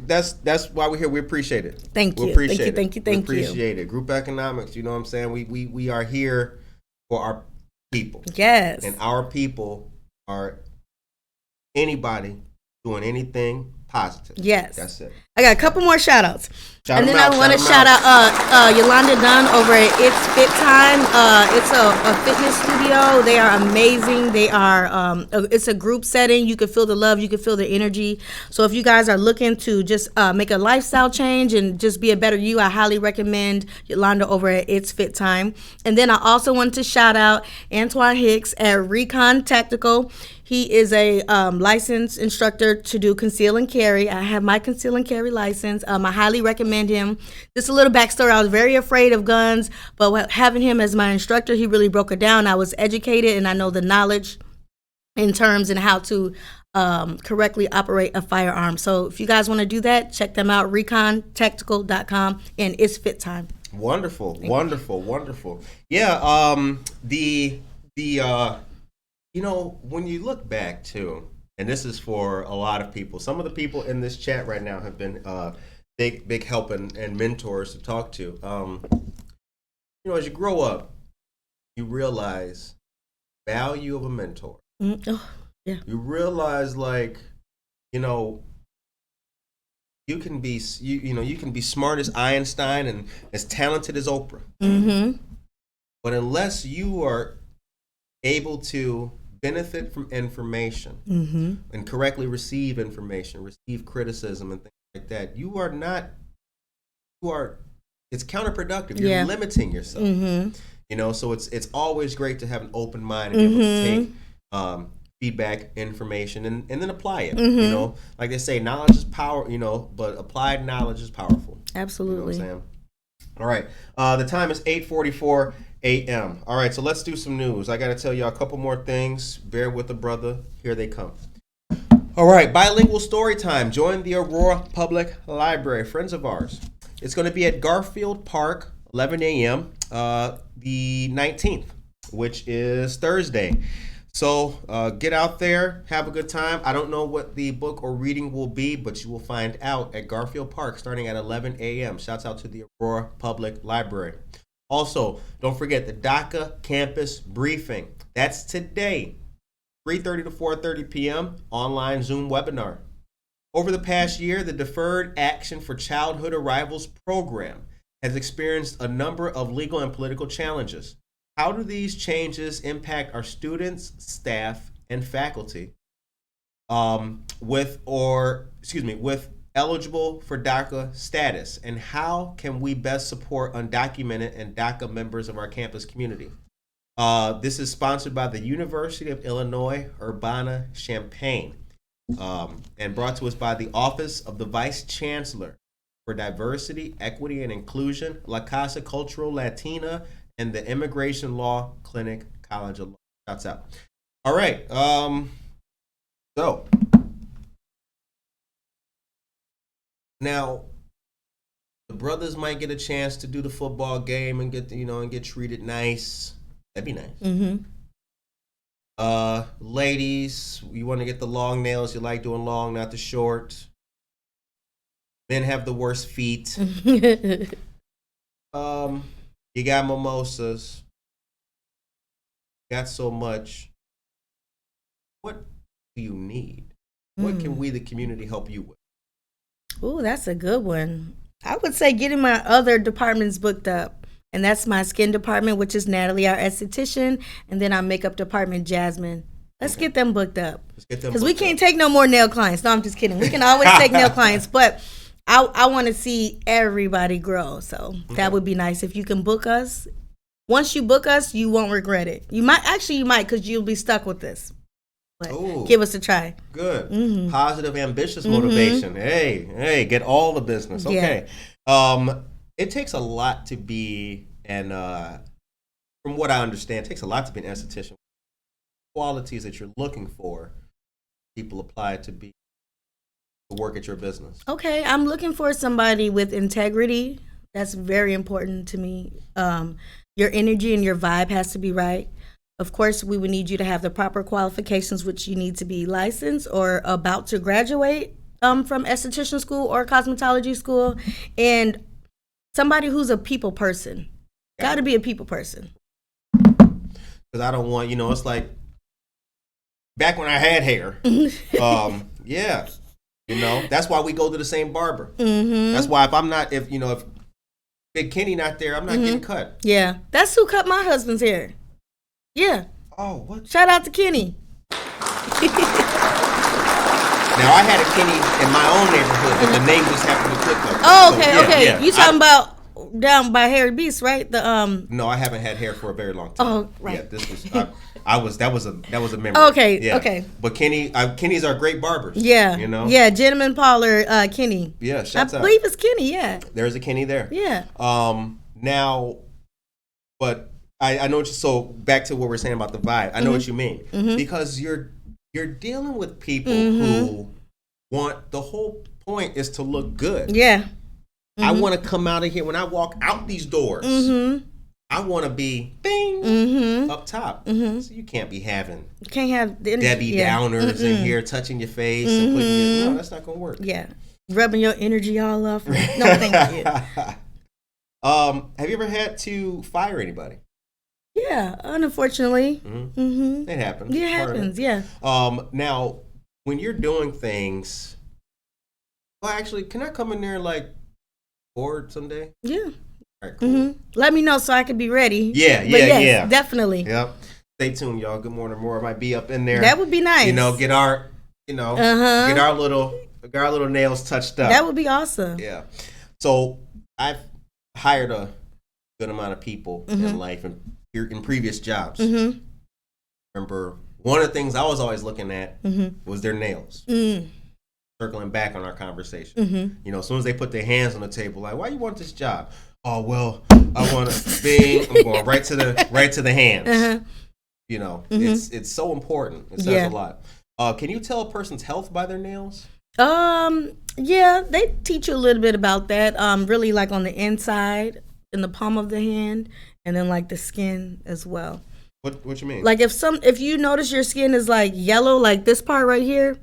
That's why we're here. We appreciate it. Thank you. We appreciate it. Thank you. We appreciate it. Group economics, you know what I'm saying? We are here for our people. Yes. And our people are anybody doing anything positive. Yes. That's it. I got a couple more shout outs. I want to shout out Yolanda Dunn over at It's Fit Time. It's a fitness studio. They are amazing. They are it's a group setting. You can feel the love, you can feel the energy. So if you guys are looking to just make a lifestyle change and just be a better you, I highly recommend Yolanda over at It's Fit Time. And then I also want to shout out Antoine Hicks at Recon Tactical. He is a licensed instructor to do conceal and carry. I have my conceal and carry license. I highly recommend him. Just a little backstory. I was very afraid of guns, but having him as my instructor, he really broke it down. I was educated and I know the knowledge in terms and how to correctly operate a firearm. So if you guys want to do that, check them out, recontactical.com, and It's Fit Time. Wonderful. Yeah, when you look back too, and this is for a lot of people, some of the people in this chat right now have been big help and mentors to talk to. As you grow up, you realize value of a mentor. Oh, yeah. You realize you can be you can be smart as Einstein and as talented as Oprah. Mm-hmm. But unless you are able to benefit from information mm-hmm. and correctly receive information, receive criticism and things like that, it's counterproductive. You're limiting yourself. Mm-hmm. So it's always great to have an open mind and be able to take feedback, information, and then apply it. Mm-hmm. Like they say, knowledge is power, but applied knowledge is powerful. Absolutely. You know what I'm saying? All right. The time is 8:44 a.m. All right, so let's do some news. I got to tell you a couple more things. Bear with the brother. Here they come. All right, bilingual story time. Join the Aurora Public Library, friends of ours. It's going to be at Garfield Park, 11 a.m., the 19th, which is Thursday. So get out there, have a good time. I don't know what the book or reading will be, but you will find out at Garfield Park starting at 11 a.m. Shouts out to the Aurora Public Library. Also, don't forget the DACA campus briefing. That's today, 3:30 to 4:30 p.m. online Zoom webinar. Over the past year, the Deferred Action for Childhood Arrivals program has experienced a number of legal and political challenges. How do these changes impact our students, staff, and faculty with eligible for DACA status? And how can we best support undocumented and DACA members of our campus community? This is sponsored by the University of Illinois Urbana-Champaign and brought to us by the Office of the Vice Chancellor for Diversity, Equity, and Inclusion, La Casa Cultural Latina, and the Immigration Law Clinic College of Law. Shouts out. All right. So now the brothers might get a chance to do the football game and get treated nice. That'd be nice. Mm-hmm. Ladies, you want to get the long nails. You like doing long, not the short. Men have the worst feet. You got mimosas. Got so much. What do you need? What can we, the community, help you with? Ooh, that's a good one. I would say getting my other departments booked up. And that's my skin department, which is Natalie, our esthetician. And then our makeup department, Jasmine. Let's get them booked up. Because we can't take no more nail clients. No, I'm just kidding. We can always take nail clients. But I want to see everybody grow. So that would be nice. If you can book us. Once you book us, you won't regret it. You might because you'll be stuck with this. But give us a try. Good. Positive, ambitious motivation. Hey, get all the business. Okay. Yeah. It takes a lot to be, and from what I understand, it takes a lot to be an esthetician. Qualities that you're looking for, people apply to work at your business. Okay, I'm looking for somebody with integrity. That's very important to me. Your energy and your vibe has to be right. Of course, we would need you to have the proper qualifications, which you need to be licensed or about to graduate from esthetician school or cosmetology school, and somebody who's a people person. Got to be a people person. Because I don't want, it's like back when I had hair. Yeah. That's why we go to the same barber. That's why if Big Kenny not there, I'm not getting cut. Yeah. That's who cut my husband's hair. Yeah. Oh, what? Shout out to Kenny. Now, I had a Kenny in my own neighborhood, but the name just happened to click like that. Oh, okay. Yeah. You talking about down by Harry Beast, right? No, I haven't had hair for a very long time. Oh, right. Yeah, this was that was a memory. Okay, yeah. Okay. But Kenny's are great barbers. Yeah. Yeah, Gentleman Parlor, Kenny. Yeah, shouts out. I believe it's Kenny, yeah. There's a Kenny there. Yeah. Now, but I know so back to what we're saying about the vibe. I know what you mean. Because you're dealing with people who want, the whole point is to look good. Yeah. I want to come out of here when I walk out these doors. I want to be up top. So you can't be having Debbie Downers in here touching your face and putting no, that's not gonna work. Yeah, rubbing your energy all off. No, thank you. Have you ever had to fire anybody? Yeah, unfortunately. It happens. Yeah, it happens. Yeah. Now, when you're doing things, well, actually, can I come in there like bored someday? Yeah. All right, cool. Let me know so I can be ready. Yeah, definitely. Yep. Stay tuned, y'all. Good morning, more might be up in there. That would be nice. Get our, get our little nails touched up. That would be awesome. Yeah. So I've hired a good amount of people in life and in previous jobs. Remember, one of the things I was always looking at was their nails. Circling back on our conversation. As soon as they put their hands on the table, like, why you want this job? Oh, well, I want to bing. I'm going right to the hands. It's so important. It says a lot. Can you tell a person's health by their nails? Yeah, they teach you a little bit about that. Really, like on the inside, in the palm of the hand, and then like the skin as well. What you mean? Like if you notice your skin is like yellow, like this part right here,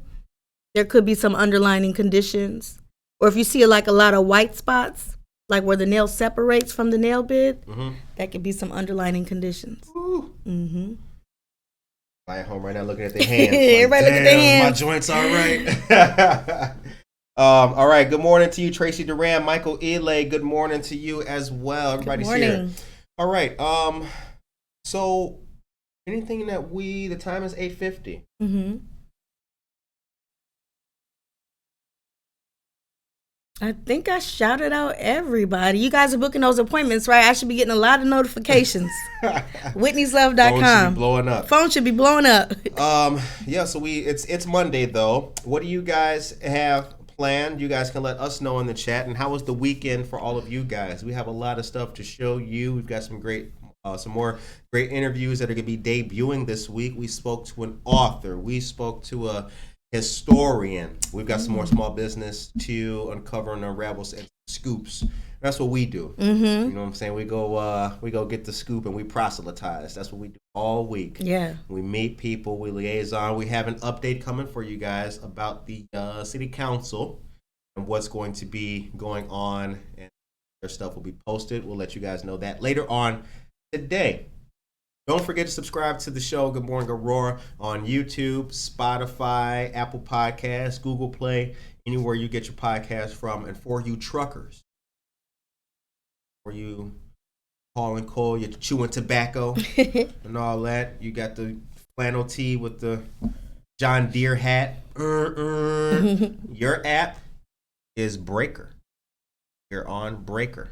there could be some underlying conditions. Or if you see like a lot of white spots, like where the nail separates from the nail bed, that could be some underlying conditions. I at home right now looking at their hands. Everybody look at their hands. My joints all right. All right. Good morning to you, Tracy Duran, Michael Ely. Good morning to you as well. Everybody's here. All right. So anything that the time is 8:50. I think I shouted out everybody. You guys are booking those appointments, right? I should be getting a lot of notifications. Whitney'sLove.com. Phone should be blowing up. Yeah, so it's Monday though. What do you guys have planned? You guys can let us know in the chat. And how was the weekend for all of you guys? We have a lot of stuff to show you. We've got some more great interviews that are going to be debuting this week. We spoke to an author. We spoke to a historian. We've got some more small business to uncover and unravel scoops That's what we do. You know what I'm saying? We go get the scoop and we proselytize. That's what we do all week. Yeah. We meet people, we liaison. We have an update coming for you guys about the city council and what's going to be going on, and their stuff will be posted. We'll let you guys know that later on today. Don't forget to subscribe to the show, Good Morning Aurora, on YouTube, Spotify, Apple Podcasts, Google Play, anywhere you get your podcast from. And for you truckers, for you hauling coal, you're chewing tobacco and all that, you got the flannel tee with the John Deere hat. Your app is Breaker. You're on Breaker.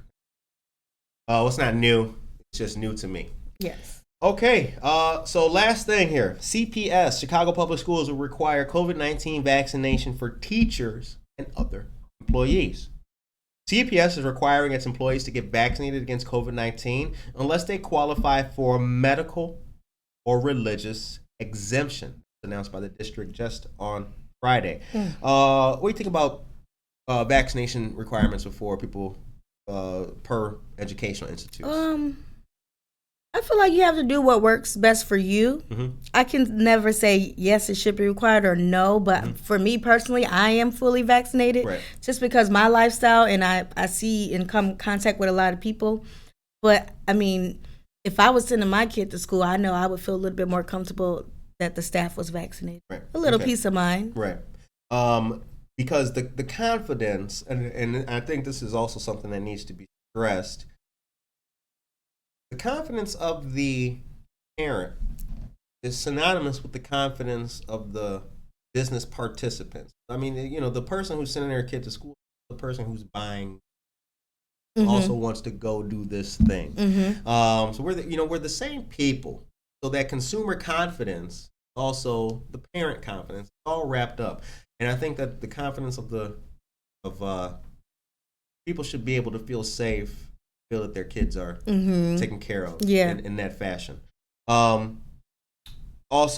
Oh, it's not new. It's just new to me. Yes. Okay, so last thing here. CPS, Chicago Public Schools, will require COVID-19 vaccination for teachers and other employees. CPS is requiring its employees to get vaccinated against COVID-19 unless they qualify for medical or religious exemption, announced by the district just on Friday. What do you think about vaccination requirements for people per educational institutes? I feel like you have to do what works best for you. I can never say yes, it should be required, or no, but for me personally, I am fully vaccinated just because my lifestyle, and I see and come contact with a lot of people. But I mean, if I was sending my kid to school, I know I would feel a little bit more comfortable that the staff was vaccinated. A little peace of mind. Because the confidence, and I think this is also something that needs to be stressed, the confidence of the parent is synonymous with the confidence of the business participants. I mean, you know, the person who's sending their kid to school, the person who's buying also wants to go do this thing. So we're the same people. So that consumer confidence, also the parent confidence, all wrapped up. And I think that the confidence of people should be able to feel safe, feel that their kids are taken care of in that fashion. Also,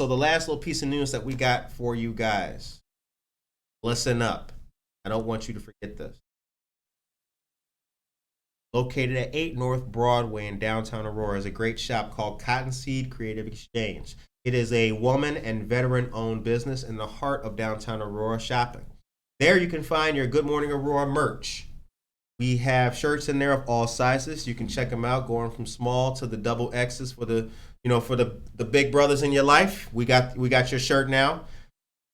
the last little piece of news that we got for you guys. Listen up. I don't want you to forget this. Located at 8 North Broadway in downtown Aurora is a great shop called Cottonseed Creative Exchange. It is a woman and veteran-owned business in the heart of downtown Aurora shopping. There you can find your Good Morning Aurora merch. We have shirts in there of all sizes. You can check them out, going from small to the double X's for the big brothers in your life. We got your shirt now,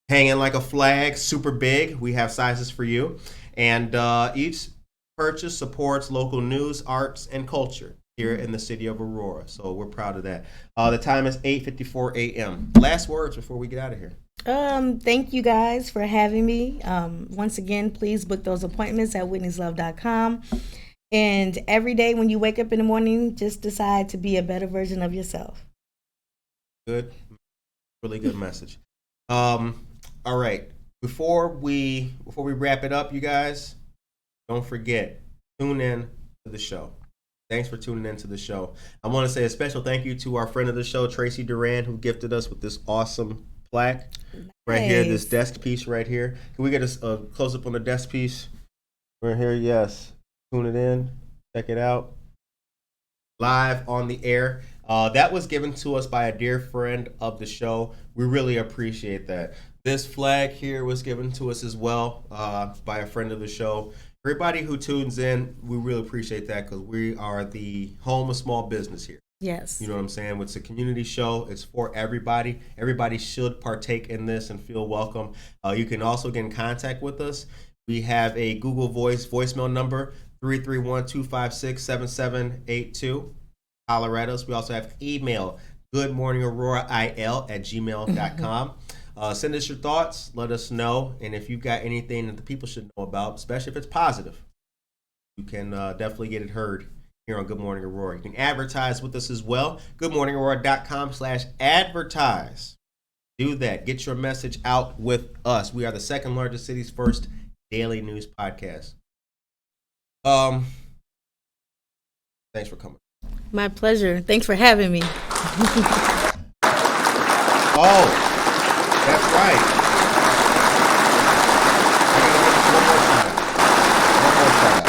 hanging like a flag, super big. We have sizes for you, and each purchase supports local news, arts, and culture here in the city of Aurora. So we're proud of that. The time is 8:54 a.m. Last words before we get out of here. Thank you guys for having me. Once again, please book those appointments at whitneyslove.com. And every day when you wake up in the morning, just decide to be a better version of yourself. Good. Really good message. All right. Before we wrap it up, you guys, don't forget, tune in to the show. Thanks for tuning in to the show. I want to say a special thank you to our friend of the show, Tracy Duran, who gifted us with this awesome plaque right here, this desk piece right here. Can we get a close up on the desk piece right here? Yes. Tune it in. Check it out. Live on the air. That was given to us by a dear friend of the show. We really appreciate that. This flag here was given to us as well by a friend of the show. Everybody who tunes in, we really appreciate that because we are the home of small business here. Yes. You know what I'm saying? It's a community show. It's for everybody. Everybody should partake in this and feel welcome. You can also get in contact with us. We have a Google Voice voicemail number, 331-256-7782. Holler at us. We also have email, goodmorningaurora@gmail.com. Send us your thoughts. Let us know. And if you've got anything that the people should know about, especially if it's positive, you can definitely get it heard here on Good Morning Aurora. You can advertise with us as well. goodmorningaurora.com/advertise. Do that. Get your message out with us. We are the second largest city's first daily news podcast. Thanks for coming. My pleasure. Thanks for having me. Oh, that's right. One more time.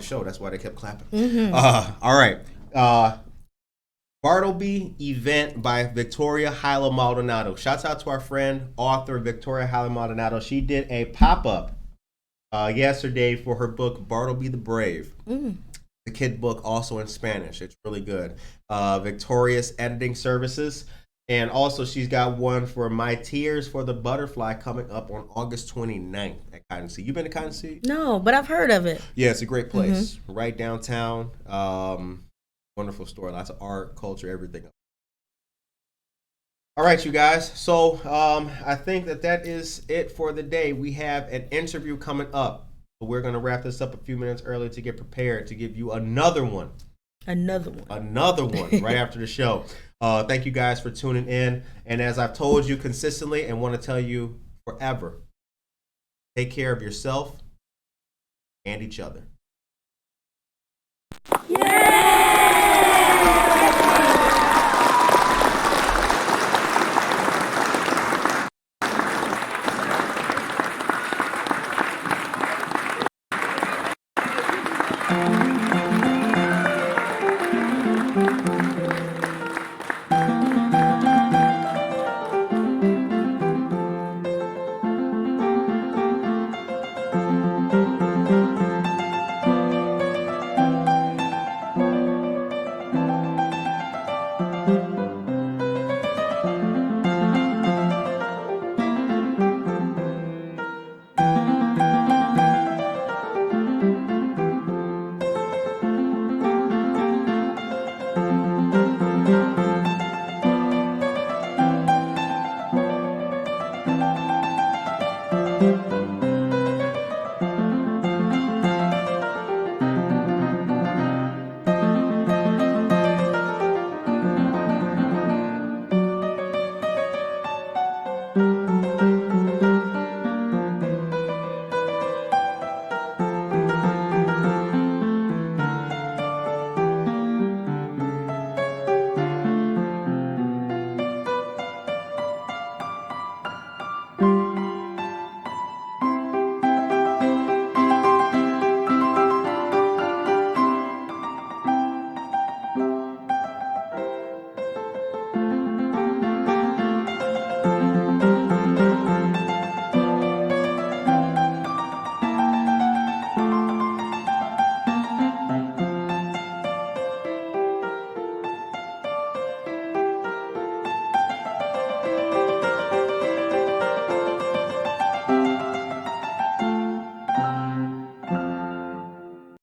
the show. That's why they kept clapping. Mm-hmm. All right. Bartleby event by Victoria Hyla Maldonado. Shouts out to our friend, author Victoria Hyla Maldonado. She did a pop-up yesterday for her book, Bartleby the Brave. The kid book, also in Spanish. It's really good. Victoria's Editing Services. And also, she's got one for My Tears for the Butterfly coming up on August 29th at Cotton Seed. You been to Cotton Seed? No, but I've heard of it. Yeah, it's a great place. Right downtown. Wonderful store. Lots of art, culture, everything. All right, you guys. So I think that is it for the day. We have an interview coming up. But we're going to wrap this up a few minutes early to get prepared to give you another one. Another one right after the show. Thank you guys for tuning in. And as I've told you consistently and want to tell you forever, take care of yourself and each other.